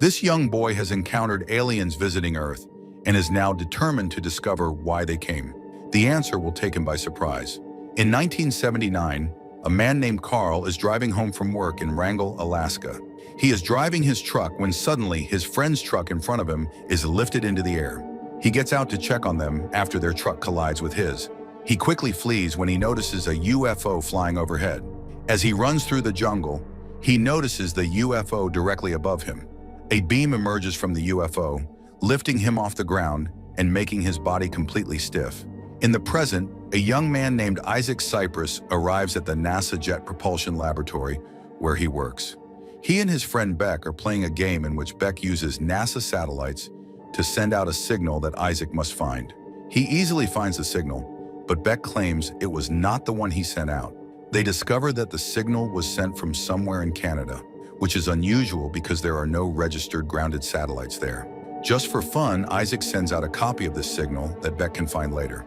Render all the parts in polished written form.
This young boy has encountered aliens visiting Earth and is now determined to discover why they came. The answer will take him by surprise. In 1979, a man named Carl is driving home from work in Wrangell, Alaska. He is driving his truck when suddenly his friend's truck in front of him is lifted into the air. He gets out to check on them after their truck collides with his. He quickly flees when he notices a UFO flying overhead. As he runs through the jungle, he notices the UFO directly above him. A beam emerges from the UFO, lifting him off the ground and making his body completely stiff. In the present, a young man named Isaac Cypress arrives at the NASA Jet Propulsion Laboratory where he works. He and his friend Beck are playing a game in which Beck uses NASA satellites to send out a signal that Isaac must find. He easily finds the signal, but Beck claims it was not the one he sent out. They discover that the signal was sent from somewhere in Canada, which is unusual because there are no registered grounded satellites there. Just for fun, Isaac sends out a copy of this signal that Beck can find later.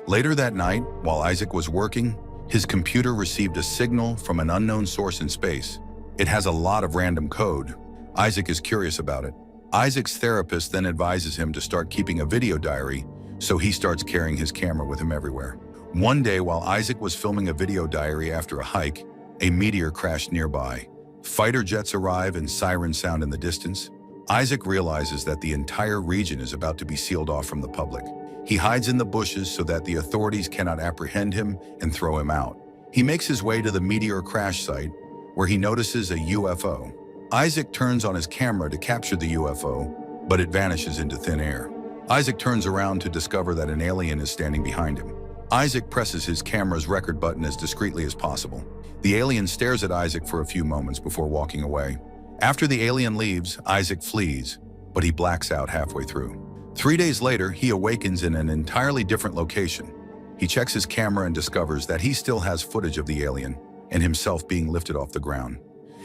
Later that night, while Isaac was working, his computer received a signal from an unknown source in space. It has a lot of random code. Isaac is curious about it. Isaac's therapist then advises him to start keeping a video diary, so he starts carrying his camera with him everywhere. One day, while Isaac was filming a video diary after a hike, a meteor crashed nearby. Fighter jets arrive and sirens sound in the distance. Isaac realizes that the entire region is about to be sealed off from the public. He hides in the bushes so that the authorities cannot apprehend him and throw him out. He makes his way to the meteor crash site, where he notices a UFO. Isaac turns on his camera to capture the UFO, but it vanishes into thin air. Isaac turns around to discover that an alien is standing behind him. Isaac presses his camera's record button as discreetly as possible. The alien stares at Isaac for a few moments before walking away. After the alien leaves, Isaac flees, but he blacks out halfway through. 3 days later, he awakens in an entirely different location. He checks his camera and discovers that he still has footage of the alien and himself being lifted off the ground.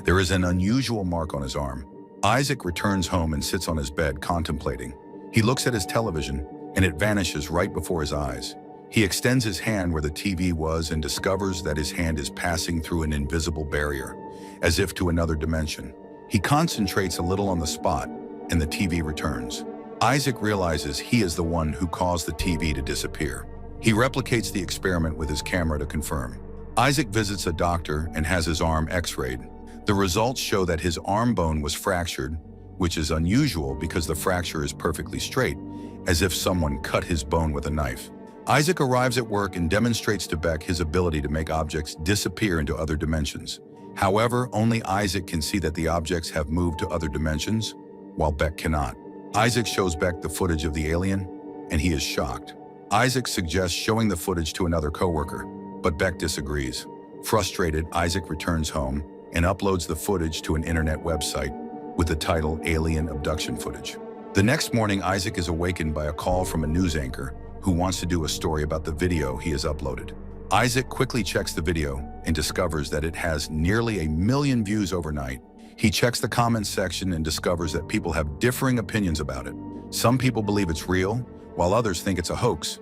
There is an unusual mark on his arm. Isaac returns home and sits on his bed contemplating. He looks at his television, and it vanishes right before his eyes. He extends his hand where the TV was and discovers that his hand is passing through an invisible barrier, as if to another dimension. He concentrates a little on the spot, and the TV returns. Isaac realizes he is the one who caused the TV to disappear. He replicates the experiment with his camera to confirm. Isaac visits a doctor and has his arm x-rayed. The results show that his arm bone was fractured, which is unusual because the fracture is perfectly straight, as if someone cut his bone with a knife. Isaac arrives at work and demonstrates to Beck his ability to make objects disappear into other dimensions. However, only Isaac can see that the objects have moved to other dimensions, while Beck cannot. Isaac shows Beck the footage of the alien, and he is shocked. Isaac suggests showing the footage to another coworker, but Beck disagrees. Frustrated, Isaac returns home and uploads the footage to an internet website with the title Alien Abduction Footage. The next morning, Isaac is awakened by a call from a news anchor who wants to do a story about the video he has uploaded. Isaac quickly checks the video and discovers that it has nearly 1 million views overnight. He checks the comments section and discovers that people have differing opinions about it. Some people believe it's real, while others think it's a hoax.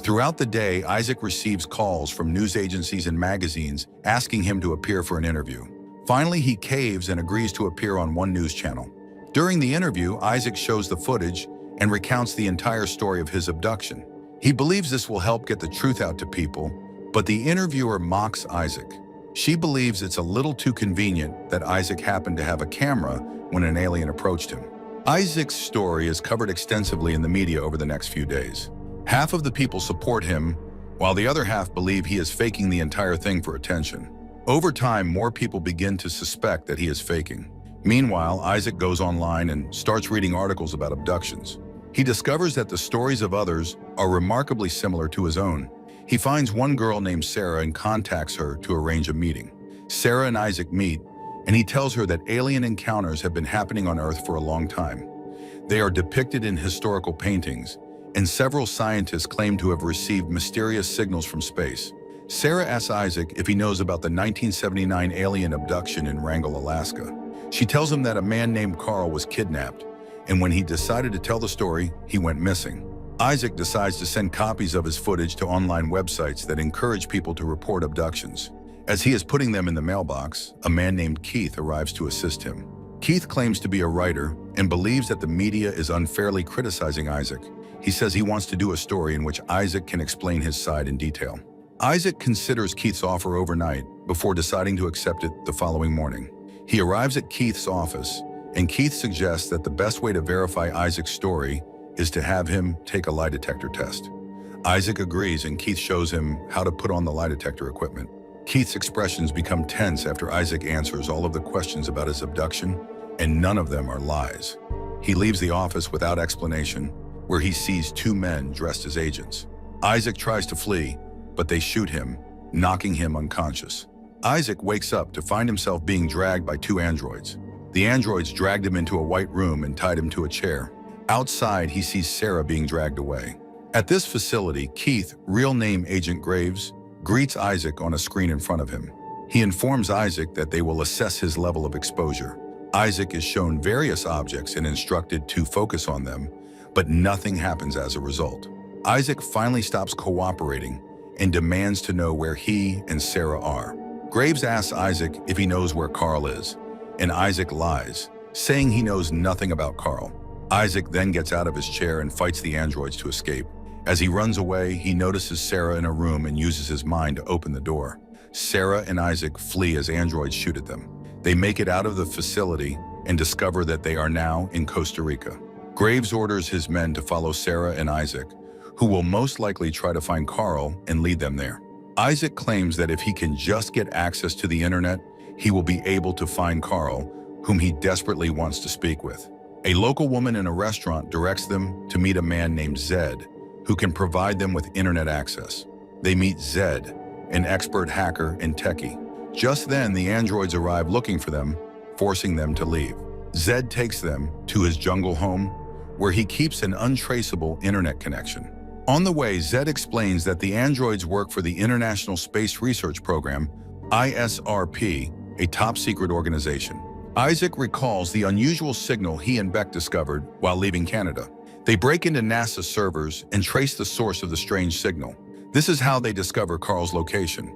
Throughout the day, Isaac receives calls from news agencies and magazines asking him to appear for an interview. Finally, he caves and agrees to appear on one news channel. During the interview, Isaac shows the footage and recounts the entire story of his abduction. He believes this will help get the truth out to people, but the interviewer mocks Isaac. She believes it's a little too convenient that Isaac happened to have a camera when an alien approached him. Isaac's story is covered extensively in the media over the next few days. Half of the people support him, while the other half believe he is faking the entire thing for attention. Over time, more people begin to suspect that he is faking. Meanwhile, Isaac goes online and starts reading articles about abductions. He discovers that the stories of others are remarkably similar to his own. He finds one girl named Sarah and contacts her to arrange a meeting. Sarah and Isaac meet, and he tells her that alien encounters have been happening on Earth for a long time. They are depicted in historical paintings, and several scientists claim to have received mysterious signals from space. Sarah asks Isaac if he knows about the 1979 alien abduction in Wrangell, Alaska. She tells him that a man named Carl was kidnapped, and when he decided to tell the story, he went missing. Isaac decides to send copies of his footage to online websites that encourage people to report abductions. As he is putting them in the mailbox, a man named Keith arrives to assist him. Keith claims to be a writer and believes that the media is unfairly criticizing Isaac. He says he wants to do a story in which Isaac can explain his side in detail. Isaac considers Keith's offer overnight before deciding to accept it the following morning. He arrives at Keith's office, and Keith suggests that the best way to verify Isaac's story is to have him take a lie detector test. Isaac agrees, and Keith shows him how to put on the lie detector equipment. Keith's expressions become tense after Isaac answers all of the questions about his abduction, and none of them are lies. He leaves the office without explanation, where he sees two men dressed as agents. Isaac tries to flee, but they shoot him, knocking him unconscious. Isaac wakes up to find himself being dragged by two androids. The androids dragged him into a white room and tied him to a chair. Outside, he sees Sarah being dragged away. At this facility, Keith, real name Agent Graves, greets Isaac on a screen in front of him. He informs Isaac that they will assess his level of exposure. Isaac is shown various objects and instructed to focus on them, but nothing happens as a result. Isaac finally stops cooperating and demands to know where he and Sarah are. Graves asks Isaac if he knows where Carl is, and Isaac lies, saying he knows nothing about Carl. Isaac then gets out of his chair and fights the androids to escape. As he runs away, he notices Sarah in a room and uses his mind to open the door. Sarah and Isaac flee as androids shoot at them. They make it out of the facility and discover that they are now in Costa Rica. Graves orders his men to follow Sarah and Isaac, who will most likely try to find Carl and lead them there. Isaac claims that if he can just get access to the internet, he will be able to find Carl, whom he desperately wants to speak with. A local woman in a restaurant directs them to meet a man named Zed, who can provide them with internet access. They meet Zed, an expert hacker and techie. Just then, the androids arrive looking for them, forcing them to leave. Zed takes them to his jungle home, where he keeps an untraceable internet connection. On the way, Zed explains that the androids work for the International Space Research Program, ISRP, a top-secret organization. Isaac recalls the unusual signal he and Beck discovered while leaving Canada. They break into NASA servers and trace the source of the strange signal. This is how they discover Carl's location.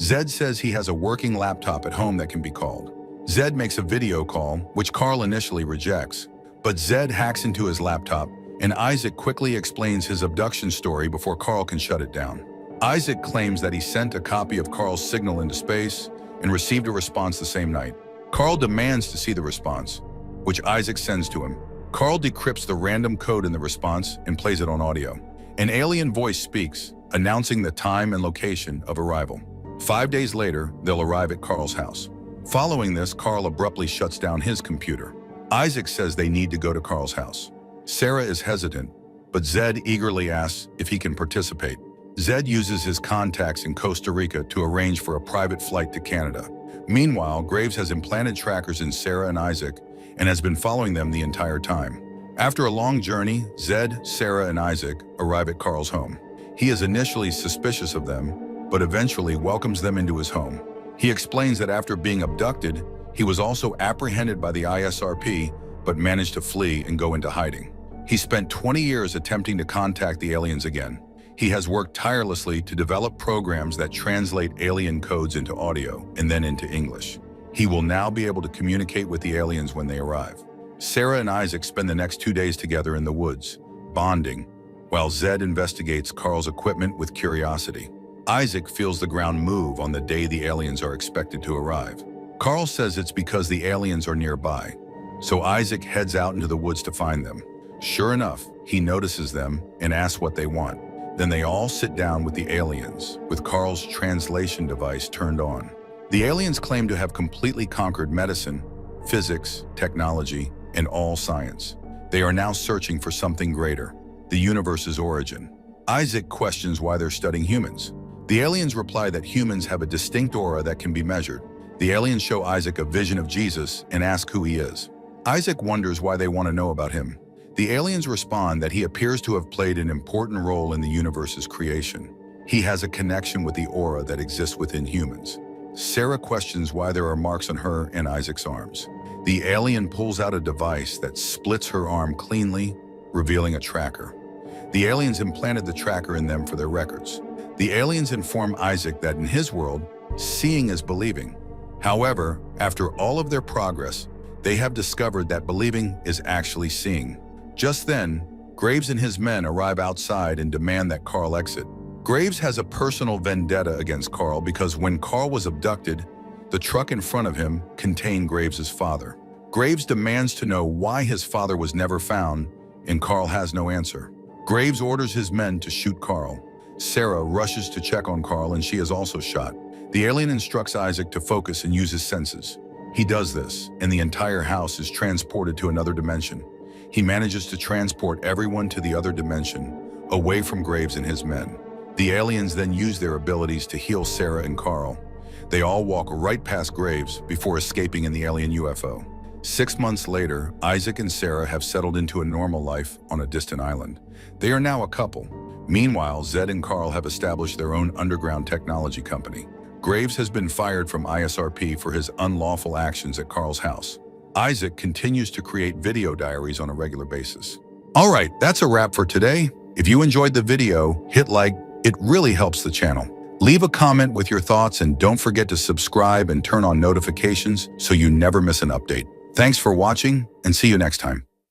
Zed says he has a working laptop at home that can be called. Zed makes a video call, which Carl initially rejects, but Zed hacks into his laptop, and Isaac quickly explains his abduction story before Carl can shut it down. Isaac claims that he sent a copy of Carl's signal into space and received a response the same night. Carl demands to see the response, which Isaac sends to him. Carl decrypts the random code in the response and plays it on audio. An alien voice speaks, announcing the time and location of arrival. 5 days later, they'll arrive at Carl's house. Following this, Carl abruptly shuts down his computer. Isaac says they need to go to Carl's house. Sarah is hesitant, but Zed eagerly asks if he can participate. Zed uses his contacts in Costa Rica to arrange for a private flight to Canada. Meanwhile, Graves has implanted trackers in Sarah and Isaac and has been following them the entire time. After a long journey, Zed, Sarah, and Isaac arrive at Carl's home. He is initially suspicious of them, but eventually welcomes them into his home. He explains that after being abducted, he was also apprehended by the ISRP, but managed to flee and go into hiding. He spent 20 years attempting to contact the aliens again. He has worked tirelessly to develop programs that translate alien codes into audio and then into English. He will now be able to communicate with the aliens when they arrive. Sarah and Isaac spend the next 2 days together in the woods, bonding, while Zed investigates Carl's equipment with curiosity. Isaac feels the ground move on the day the aliens are expected to arrive. Carl says it's because the aliens are nearby, so Isaac heads out into the woods to find them. Sure enough, he notices them and asks what they want. Then they all sit down with the aliens, with Carl's translation device turned on. The aliens claim to have completely conquered medicine, physics, technology, and all science. They are now searching for something greater, the universe's origin. Isaac questions why they're studying humans. The aliens reply that humans have a distinct aura that can be measured. The aliens show Isaac a vision of Jesus and ask who he is. Isaac wonders why they want to know about him. The aliens respond that he appears to have played an important role in the universe's creation. He has a connection with the aura that exists within humans. Sarah questions why there are marks on her and Isaac's arms. The alien pulls out a device that splits her arm cleanly, revealing a tracker. The aliens implanted the tracker in them for their records. The aliens inform Isaac that in his world, seeing is believing. However, after all of their progress, They have discovered that believing is actually seeing. Just then, Graves and his men arrive outside and demand that Carl exit. Graves has a personal vendetta against Carl because when Carl was abducted, the truck in front of him contained Graves's father. Graves demands to know why his father was never found, and Carl has no answer. Graves orders his men to shoot Carl. Sarah rushes to check on Carl and she is also shot. The alien instructs Isaac to focus and use his senses. He does this, and the entire house is transported to another dimension. He manages to transport everyone to the other dimension, away from Graves and his men. The aliens then use their abilities to heal Sarah and Carl. They all walk right past Graves before escaping in the alien UFO. 6 months later, Isaac and Sarah have settled into a normal life on a distant island. They are now a couple. Meanwhile, Zed and Carl have established their own underground technology company. Graves has been fired from ISRP for his unlawful actions at Carl's house. Isaac continues to create video diaries on a regular basis. All right, that's a wrap for today. If you enjoyed the video, hit like. It really helps the channel. Leave a comment with your thoughts and don't forget to subscribe and turn on notifications so you never miss an update. Thanks for watching and see you next time.